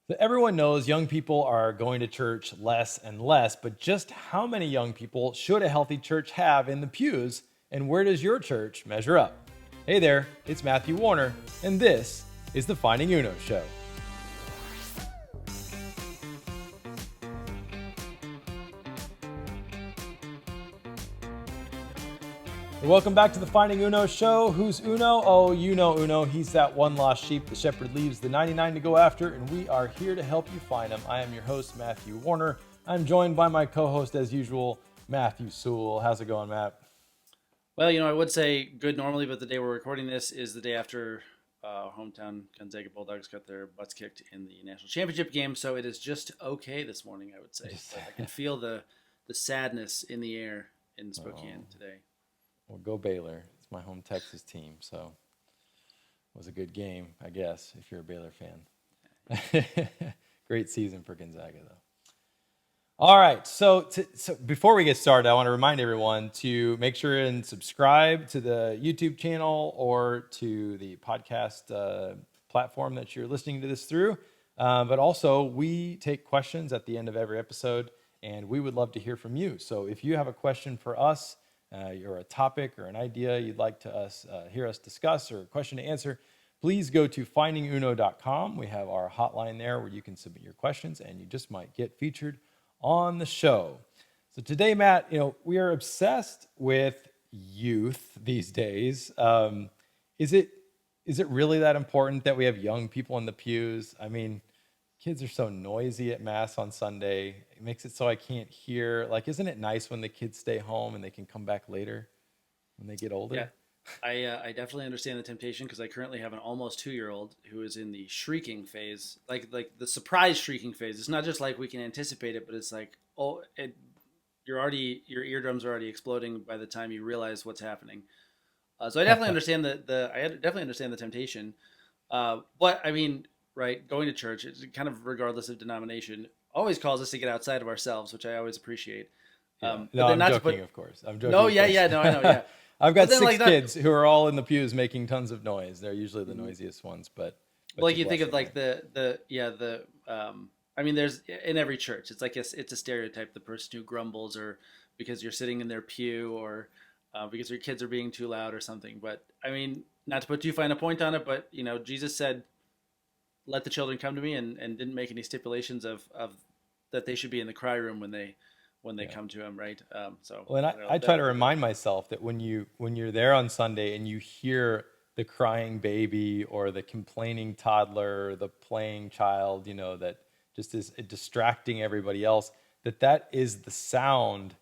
So everyone knows young people are going to church less and less, but just how many young people should a healthy church have in the pews, and where does your church measure up? Hey there, it's Matthew Warner, and this is the Finding Uno Show. Welcome back to the Finding Uno Show. Who's Uno? Oh, you know Uno. He's that one lost sheep the shepherd leaves the 99 to go after, and we are here to help you find him. I am your host, Matthew Warner. I'm joined by my co-host, as usual, Matthew Sewell. How's it going, Matt? Well, I would say good normally, but the day we're recording this is the day after hometown Gonzaga Bulldogs got their butts kicked in the national championship game. So it is just okay this morning, I would say. But I can feel the sadness in the air in Spokane today. Well, go Baylor. It's my home Texas team, so it was a good game, I guess, if you're a Baylor fan. Great season for Gonzaga, though. All right, so before we get started, I want to remind everyone to make sure and subscribe to the YouTube channel or to the podcast platform that you're listening to this through. But also, we take questions at the end of every episode, and we would love to hear from you. So if you have a question for us, or a topic or an idea you'd like to hear us discuss, or a question to answer, please go to findinguno.com. We have our hotline there where you can submit your questions, and you just might get featured on the show. So today, Matt, we are obsessed with youth these days. Is it really that important that we have young people in the pews? I mean, kids are so noisy at Mass on Sunday. It makes it so I can't hear. Like, isn't it nice when the kids stay home and they can come back later when they get older? Yeah, I definitely understand the temptation because I currently have an almost 2-year-old who is in the shrieking phase, like the surprise shrieking phase. It's not just like we can anticipate it, but it's like, your eardrums are already exploding by the time you realize what's happening. So I definitely understand I definitely understand the temptation. But I mean, right, going to church, it's kind of regardless of denomination, always calls us to get outside of ourselves, which I always appreciate. Yeah. But No, then I'm not to joking, put of course. I'm joking, no, of yeah, course. yeah, no, I know, yeah. I've But got then six like that, kids who are all in the pews making tons of noise. They're usually the noisiest ones, but like a you think of blessing, like right? the I mean, there's in every church, it's like it's a stereotype, the person who grumbles or because you're sitting in their pew or because your kids are being too loud or something. But I mean, not to put too fine a point on it, but Jesus said, "Let the children come to me," and didn't make any stipulations of that they should be in the cry room when they Yeah. come to him, right? So Well, and I don't know I try that to that remind myself that when you're there on Sunday and you hear the crying baby or the complaining toddler or the playing child, that just is distracting everybody else, that is the sound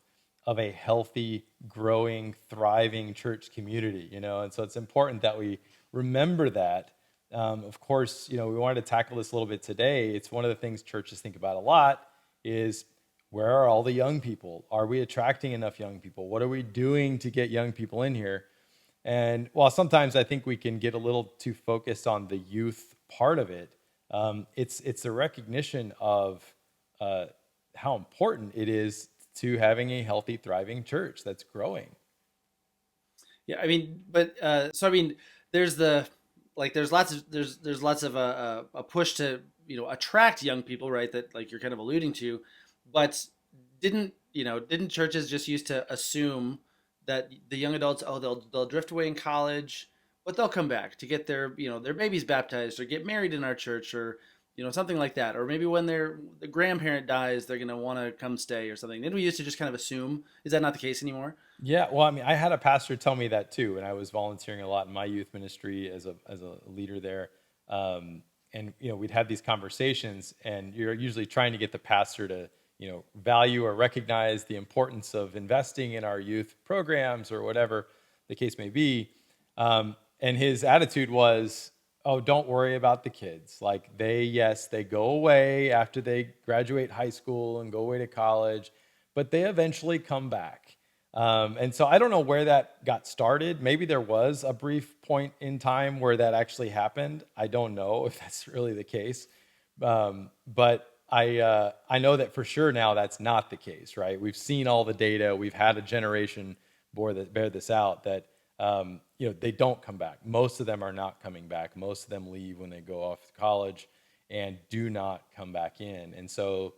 of a healthy, growing, thriving church community, and so it's important that we remember that. Of course, we wanted to tackle this a little bit today. It's one of the things churches think about a lot is, where are all the young people? Are we attracting enough young people? What are we doing to get young people in here? And while sometimes I think we can get a little too focused on the youth part of it, it's a recognition of how important it is to having a healthy, thriving church that's growing. Yeah, I mean, but so I mean, there's the there's lots of a push to attract young people, right? That like you're kind of alluding to, but didn't churches just used to assume that the young adults, oh, they'll drift away in college, but they'll come back to get their babies baptized or get married in our church or something like that, or maybe when the grandparent dies, they're gonna want to come stay or something. Didn't we used to just kind of assume? Is that not the case anymore? Yeah, well, I mean, I had a pastor tell me that too, and I was volunteering a lot in my youth ministry as a leader there. And we'd have these conversations, and you're usually trying to get the pastor to value or recognize the importance of investing in our youth programs or whatever the case may be. And his attitude was, "Oh, don't worry about the kids. Like they go away after they graduate high school and go away to college, but they eventually come back." And so I don't know where that got started. Maybe there was a brief point in time where that actually happened. I don't know if that's really the case. But I know that for sure now that's not the case, right? We've seen all the data. We've had a generation bear this out that they don't come back. Most of them are not coming back. Most of them leave when they go off to college. and do not come back in. And so,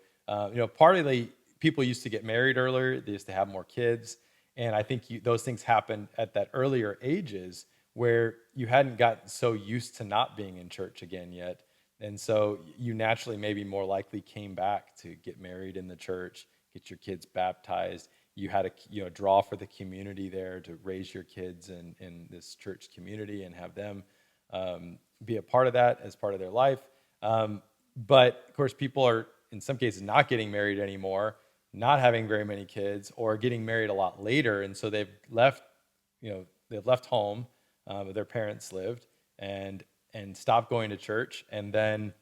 partly people used to get married earlier, they used to have more kids. And I think those things happened at that earlier ages where you hadn't gotten so used to not being in church again yet. And so you naturally maybe more likely came back to get married in the church, get your kids baptized. You had a draw for the community there to raise your kids in this church community and have them be a part of that as part of their life. But of course, people are in some cases not getting married anymore, not having very many kids, or getting married a lot later, and so they've left home where their parents lived and stopped going to church, and then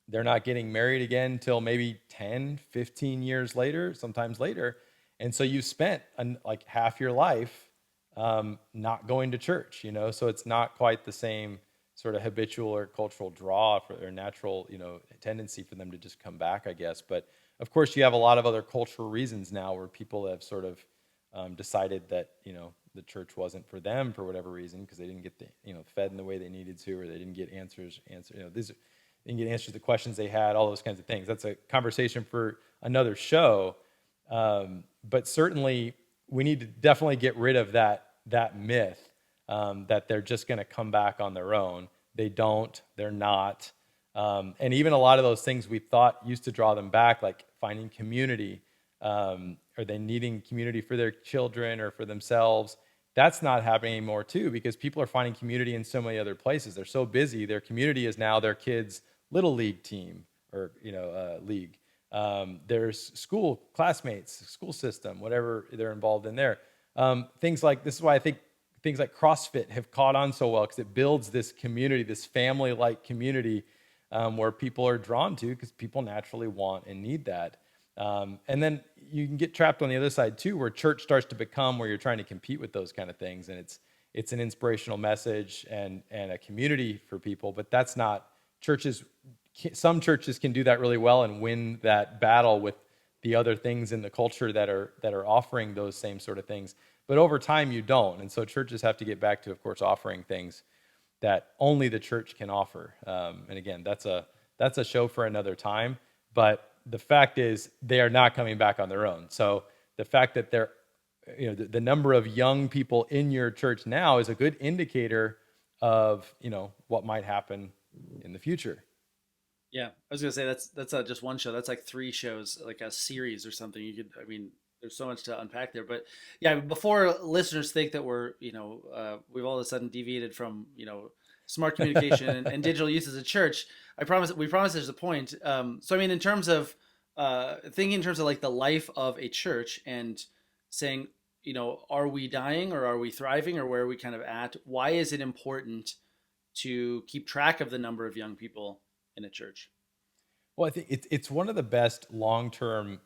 they're not getting married again until maybe 10, 15 years later, sometimes later. And so you spent like half your life not going to church, so it's not quite the same sort of habitual or cultural draw for their natural, tendency for them to just come back, I guess. But of course, you have a lot of other cultural reasons now where people have sort of decided that, the church wasn't for them for whatever reason, because they didn't get fed in the way they needed to, or they didn't get answers, they didn't get answers to the questions they had, all those kinds of things. That's a conversation for another show. But certainly we need to definitely get rid of that myth that they're just going to come back on their own. They don't, they're not. And even a lot of those things we thought used to draw them back, like finding community, or they needing community for their children or for themselves, that's not happening anymore too, because people are finding community in so many other places. They're so busy. Their community is now their kids' little league team or league. There's school classmates, school system, whatever they're involved in there. Things like this is why I think things like CrossFit have caught on so well, because it builds this community, this family-like community where people are drawn to, because people naturally want and need that. And then you can get trapped on the other side too, where church starts to become where you're trying to compete with those kind of things, and it's an inspirational message and a community for people. But that's not churches. Some churches can do that really well and win that battle with the other things in the culture that are offering those same sort of things. But over time, you don't, and so churches have to get back to, of course, offering things that only the church can offer. And again, that's a show for another time. But the fact is, they are not coming back on their own. So the fact that the number of young people in your church now is a good indicator of what might happen in the future. Yeah, I was gonna say that's not just one show. That's like three shows, like a series or something. There's so much to unpack there. But yeah, before listeners think that we've all of a sudden deviated from smart communication and digital use as a church, we promise there's a point. In terms of thinking in terms of like the life of a church and saying, are we dying or are we thriving, or where are we kind of at? Why is it important to keep track of the number of young people in a church? Well, I think it's one of the best long-term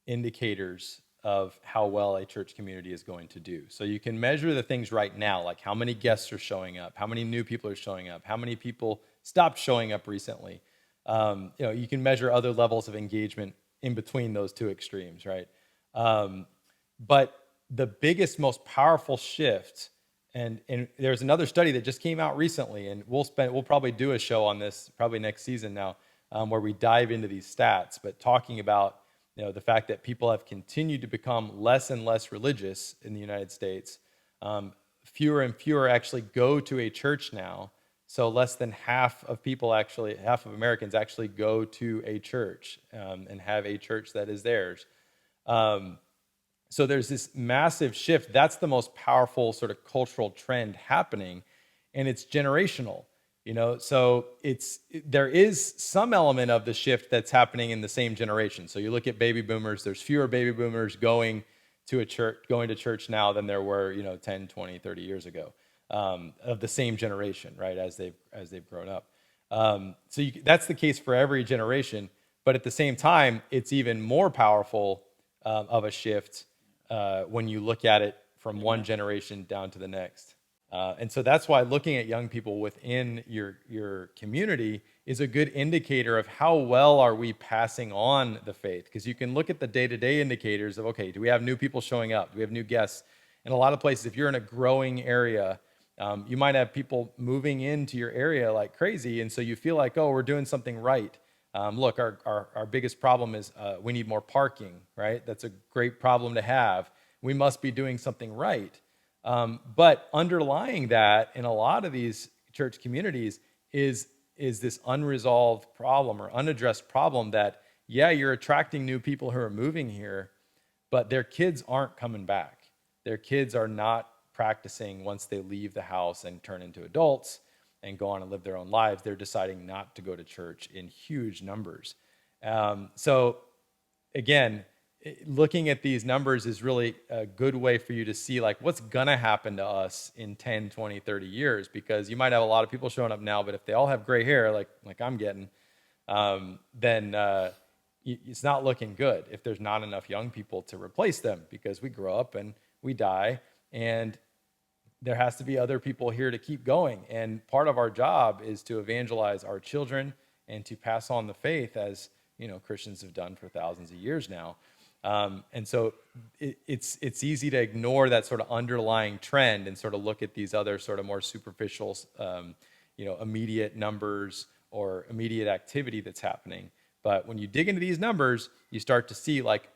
indicators of how well a church community is going to do. So you can measure the things right now, like how many guests are showing up, how many new people are showing up, how many people stopped showing up recently. You can measure other levels of engagement in between those two extremes, right? But the biggest, most powerful shift, and there's another study that just came out recently, and we'll probably do a show on this probably next season now, where we dive into these stats, but talking about the fact that people have continued to become less and less religious in the United States. Fewer and fewer actually go to a church now. So less than half of Americans actually go to a church and have a church that is theirs. So there's this massive shift. That's the most powerful sort of cultural trend happening, and it's generational. So there is some element of the shift that's happening in the same generation. So you look at baby boomers, there's fewer baby boomers going to church now than there were, 10, 20, 30 years ago, of the same generation, right, as they've grown up. That's the case for every generation, but at the same time, it's even more powerful of a shift when you look at it from one generation down to the next. And so that's why looking at young people within your community is a good indicator of how well are we passing on the faith. Because you can look at the day-to-day indicators of, okay, do we have new people showing up? Do we have new guests? In a lot of places, if you're in a growing area, You might have people moving into your area like crazy, and so you feel like, oh, we're doing something right. Look, our biggest problem is we need more parking, right? That's a great problem to have. We must be doing something right. But underlying that in a lot of these church communities is this unresolved problem or unaddressed problem that, yeah, you're attracting new people who are moving here, but their kids aren't coming back. Their kids are not practicing once they leave the house and turn into adults and go on and live their own lives. They're deciding not to go to church in huge numbers. So again, looking at these numbers is really a good way for you to see like what's gonna happen to us in 10, 20, 30 years, because you might have a lot of people showing up now, but if they all have gray hair like I'm getting, then it's not looking good if there's not enough young people to replace them, because we grow up and we die, and there has to be other people here to keep going. And part of our job is to evangelize our children and to pass on the faith, as Christians have done for thousands of years now. And so it's easy to ignore that sort of underlying trend and sort of look at these other sort of more superficial, immediate numbers or immediate activity that's happening. But when you dig into these numbers, you start to see like,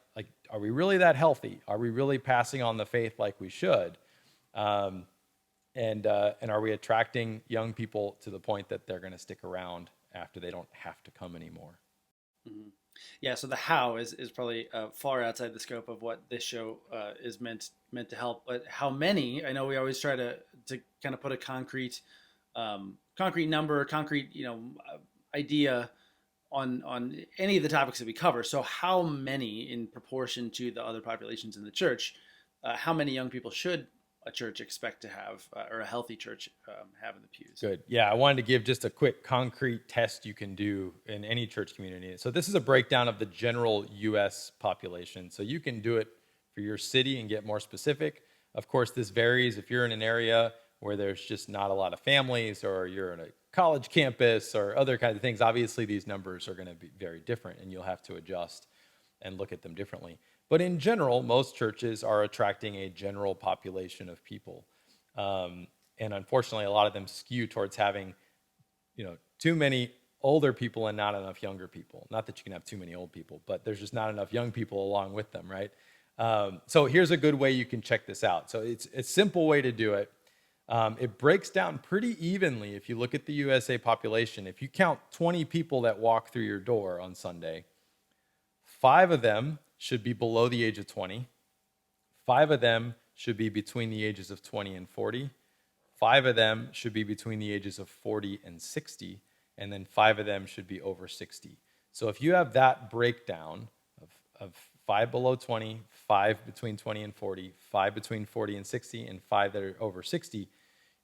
are we really that healthy? Are we really passing on the faith like we should? And are we attracting young people to the point that they're going to stick around after they don't have to come anymore? Mm-hmm. Yeah, so the how is probably far outside the scope of what this show is meant to help. But how many? I know we always try to kind of put a concrete number, concrete idea on any of the topics that we cover. So how many, in proportion to the other populations in the church, how many young people should a church expect to have, or a healthy church have in the pews? Good. Yeah, I wanted to give just a quick concrete test you can do in any church community. So this is a breakdown of the general U.S. population. So you can do it for your city and get more specific. Of course, this varies if you're in an area where there's just not a lot of families, or you're in a college campus or other kinds of things. Obviously, these numbers are going to be very different, and you'll have to adjust and look at them differently. But in general, most churches are attracting a general population of people. And unfortunately, a lot of them skew towards having, too many older people and not enough younger people. Not that you can have too many old people, but there's just not enough young people along with them, right? So here's a good way you can check this out. So it's a simple way to do it. It breaks down pretty evenly if you look at the USA population. If you count 20 people that walk through your door on Sunday, 5 of them should be below the age of 20. 5 of them should be between the ages of 20 and 40. 5 of them should be between the ages of 40 and 60. And then 5 of them should be over 60. So if you have that breakdown of 5 below 20, 5 between 20 and 40, 5 between 40 and 60, and 5 that are over 60,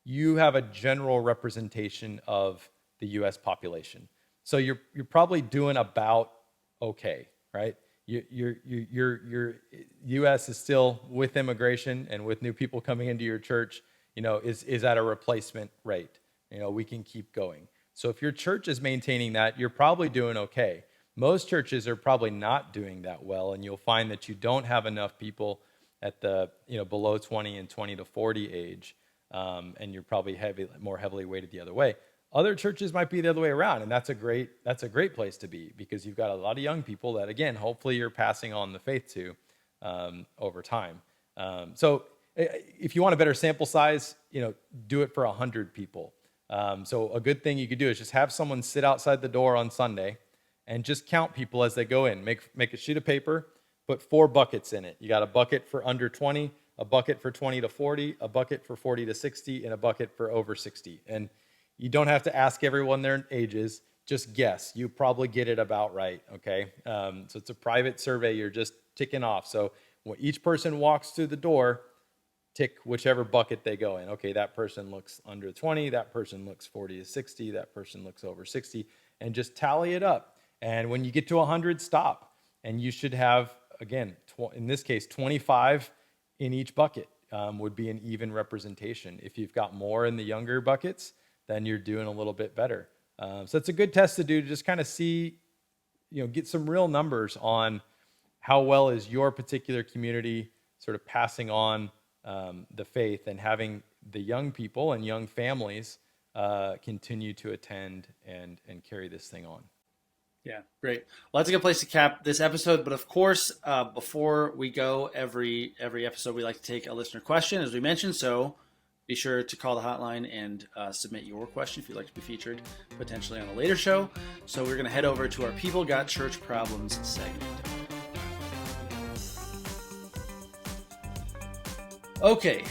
you have a general representation of the U.S. population. So you're probably doing about okay, right? Your U.S. is still, with immigration and with new people coming into your church, is at a replacement rate. We can keep going. So if your church is maintaining that, you're probably doing okay. Most churches are probably not doing that well, and you'll find that you don't have enough people at the below 20 and 20 to 40 age, and you're probably more heavily weighted the other way. Other churches might be the other way around, and that's a great place to be, because you've got a lot of young people that, again, hopefully you're passing on the faith to over time. So if you want a better sample size, do it for 100 people. So a good thing you could do is just have someone sit outside the door on Sunday and just count people as they go in. Make a sheet of paper, put 4 buckets in it. You got a bucket for under 20, a bucket for 20 to 40, a bucket for 40 to 60, and a bucket for over 60. And you don't have to ask everyone their ages. Just guess. You probably get it about right, okay? So it's a private survey. You're just ticking off. So when each person walks through the door, tick whichever bucket they go in. Okay, that person looks under 20. That person looks 40 to 60. That person looks over 60. And just tally it up. And when you get to 100, stop. And you should have, again, in this case, 25 in each bucket would be an even representation. If you've got more in the younger buckets, then you're doing a little bit better. So it's a good test to do, to just kind of see, get some real numbers on how well is your particular community sort of passing on the faith and having the young people and young families continue to attend and carry this thing on. Yeah, great. Well, that's a good place to cap this episode. But of course, before we go, every episode we like to take a listener question, as we mentioned. So be sure to call the hotline and submit your question if you'd like to be featured potentially on a later show. So we're going to head over to our People Got Church Problems segment. Okay,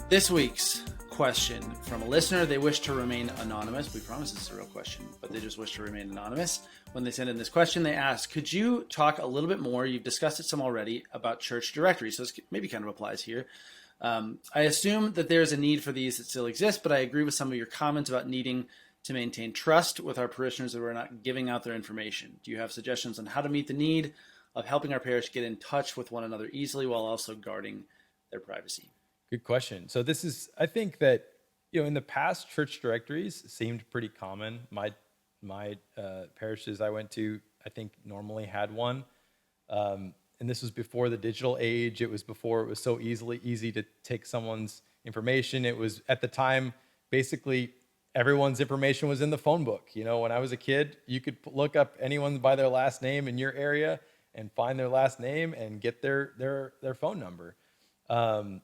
this week's question from a listener. They wish to remain anonymous. We promise it's a real question, but they just wish to remain anonymous. When they send in this question, they ask, could you talk a little bit more, you've discussed it some already, about church directories, so this maybe kind of applies here. I assume that there's a need for these that still exist, but I agree with some of your comments about needing to maintain trust with our parishioners that we're not giving out their information. Do you have suggestions on how to meet the need of helping our parish get in touch with one another easily while also guarding their privacy? Good question. So this is, I think that, in the past, church directories seemed pretty common. My parishes I went to, I think, normally had one. And this was before the digital age. It was before it was so easy to take someone's information. It was, at the time, basically everyone's information was in the phone book. When I was a kid, you could look up anyone by their last name in your area and find their last name and get their phone number. And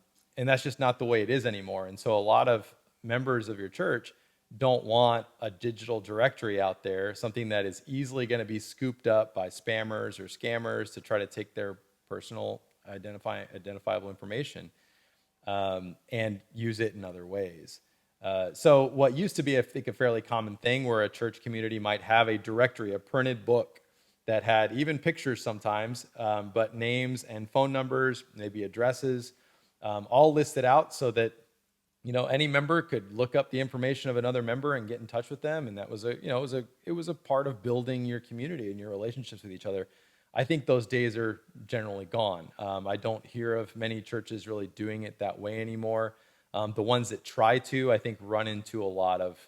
that's just not the way it is anymore. And so a lot of members of your church don't want a digital directory out there, something that is easily going to be scooped up by spammers or scammers to try to take their personal identifiable information and use it in other ways. So what used to be, I think, a fairly common thing where a church community might have a directory, a printed book that had even pictures sometimes, but names and phone numbers, maybe addresses, all listed out so that any member could look up the information of another member and get in touch with them, and that was it was a part of building your community and your relationships with each other. I think those days are generally gone. I don't hear of many churches really doing it that way anymore. The ones that try to, I think, run into a lot of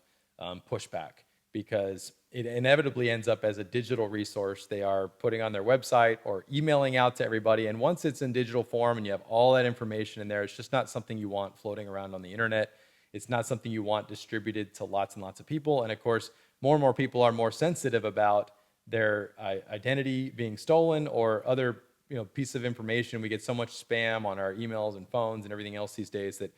pushback because it inevitably ends up as a digital resource they are putting on their website or emailing out to everybody. And once it's in digital form and you have all that information in there, it's just not something you want floating around on the internet. It's not something you want distributed to lots and lots of people. And of course, more and more people are more sensitive about their identity being stolen or other piece of information. We get so much spam on our emails and phones and everything else these days that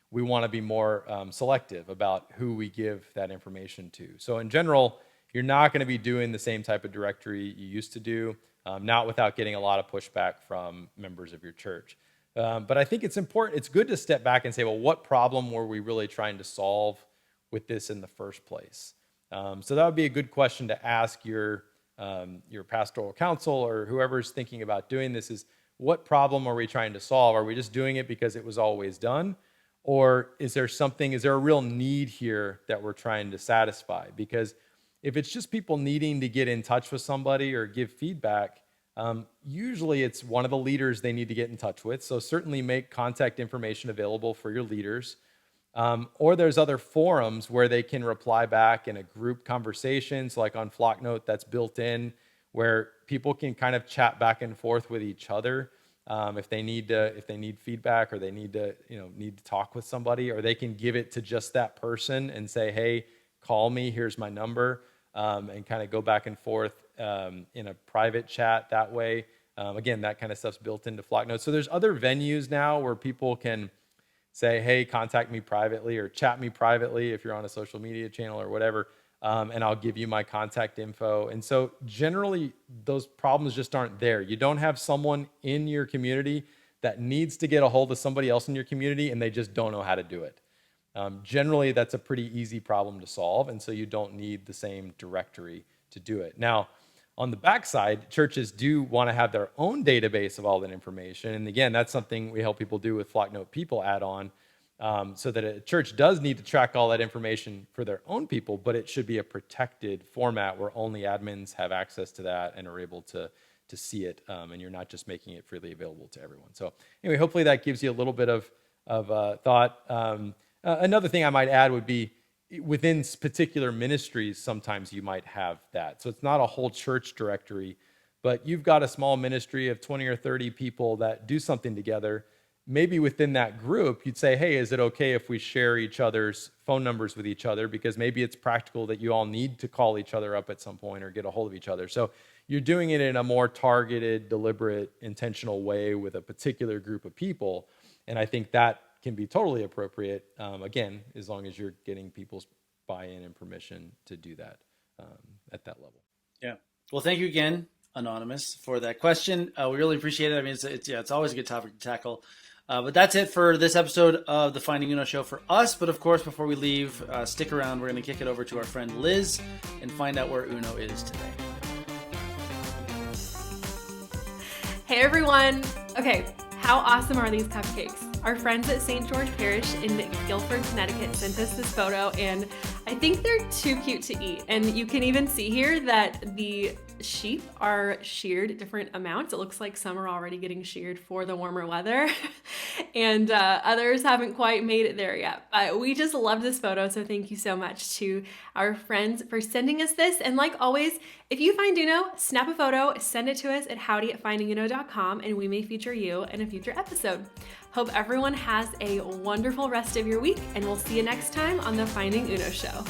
we want to be more selective about who we give that information to. So in general, you're not going to be doing the same type of directory you used to do, not without getting a lot of pushback from members of your church. But I think it's important, it's good to step back and say, well, what problem were we really trying to solve with this in the first place? So that would be a good question to ask your pastoral council or whoever's thinking about doing this is, what problem are we trying to solve? Are we just doing it because it was always done? Or is there a real need here that we're trying to satisfy? Because if it's just people needing to get in touch with somebody or give feedback, usually it's one of the leaders they need to get in touch with. So certainly make contact information available for your leaders. Or there's other forums where they can reply back in a group conversation. So like on Flocknote, that's built in where people can kind of chat back and forth with each other. If they need feedback or they need to talk with somebody, or they can give it to just that person and say, hey, call me, here's my number, and kind of go back and forth in a private chat that way. Again, that kind of stuff's built into Flocknote. So there's other venues now where people can say, hey, contact me privately or chat me privately if you're on a social media channel or whatever, and I'll give you my contact info. And so generally, those problems just aren't there. You don't have someone in your community that needs to get a hold of somebody else in your community and they just don't know how to do it. Generally, that's a pretty easy problem to solve, and so you don't need the same directory to do it. Now, on the backside, churches do want to have their own database of all that information, and again, that's something we help people do with Flocknote People add-on, so that a church does need to track all that information for their own people, but it should be a protected format where only admins have access to that and are able to see it, and you're not just making it freely available to everyone. So anyway, hopefully that gives you a little bit of thought. Another thing I might add would be within particular ministries, sometimes you might have that. So it's not a whole church directory, but you've got a small ministry of 20 or 30 people that do something together. maybe within that group, you'd say, hey, is it okay if we share each other's phone numbers with each other? Because maybe it's practical that you all need to call each other up at some point or get a hold of each other. So you're doing it in a more targeted, deliberate, intentional way with a particular group of people. And I think that can be totally appropriate, again, as long as you're getting people's buy-in and permission to do that at that level. Yeah. Well, thank you again, Anonymous, for that question. We really appreciate it. I mean, it's always a good topic to tackle. But that's it for this episode of the Finding Uno show for us. But of course, before we leave, stick around. We're going to kick it over to our friend Liz and find out where Uno is today. Hey everyone! Okay, how awesome are these cupcakes? Our friends at St. George Parish in Guilford, Connecticut sent us this photo, and I think they're too cute to eat. And you can even see here that the sheep are sheared different amounts. It looks like some are already getting sheared for the warmer weather and others haven't quite made it there yet. But we just love this photo, so thank you so much to our friends for sending us this. And like always, if you find Uno, snap a photo, send it to us at howdy@findinguno.com, and we may feature you in a future episode. Hope everyone has a wonderful rest of your week, and we'll see you next time on the Finding Uno show.